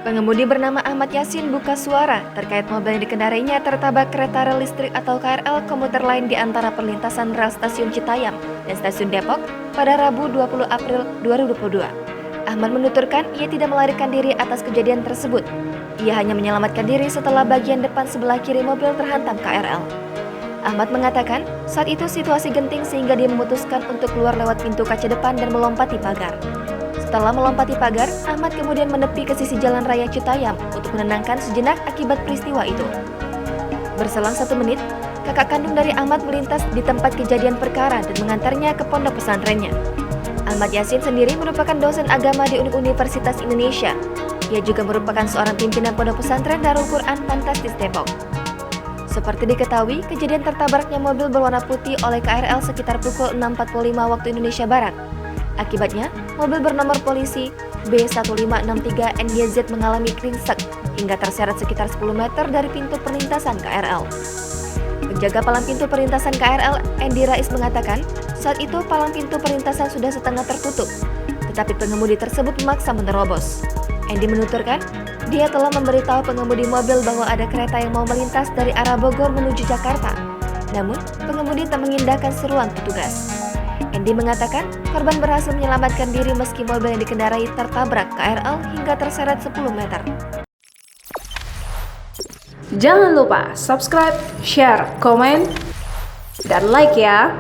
Pengemudi bernama Ahmad Yasin buka suara terkait mobil yang dikendarainya tertabrak kereta rel listrik atau KRL komuter lain di antara perlintasan rel stasiun Citayam dan stasiun Depok pada Rabu 20 April 2022. Ahmad menuturkan ia tidak melarikan diri atas kejadian tersebut. Ia hanya menyelamatkan diri setelah bagian depan sebelah kiri mobil terhantam KRL. Ahmad mengatakan saat itu situasi genting sehingga dia memutuskan untuk keluar lewat pintu kaca depan dan melompati pagar. Setelah melompati pagar, Ahmad kemudian menepi ke sisi jalan raya Citayam untuk menenangkan sejenak akibat peristiwa itu. Berselang 1 menit, kakak kandung dari Ahmad melintas di tempat kejadian perkara dan mengantarnya ke pondok pesantrennya. Ahmad Yasin sendiri merupakan dosen agama di Universitas Indonesia. Ia juga merupakan seorang pimpinan pondok pesantren Darul Quran Fantastis Depok. Seperti diketahui, kejadian tertabraknya mobil berwarna putih oleh KRL sekitar pukul 6.45 waktu Indonesia Barat. Akibatnya, mobil bernomor polisi B1563NYZ mengalami kringsek hingga terseret sekitar 10 meter dari pintu perlintasan KRL. Penjaga palang pintu perlintasan KRL, Endi Rais mengatakan, saat itu palang pintu perlintasan sudah setengah tertutup, tetapi pengemudi tersebut memaksa menerobos. Endi menuturkan, dia telah memberitahu pengemudi mobil bahwa ada kereta yang mau melintas dari arah Bogor menuju Jakarta. Namun, pengemudi tak mengindahkan seruan petugas. Endi mengatakan korban berhasil menyelamatkan diri meski mobil yang dikendarai tertabrak KRL hingga terseret 10 meter. Jangan lupa subscribe, share, komen, dan like ya!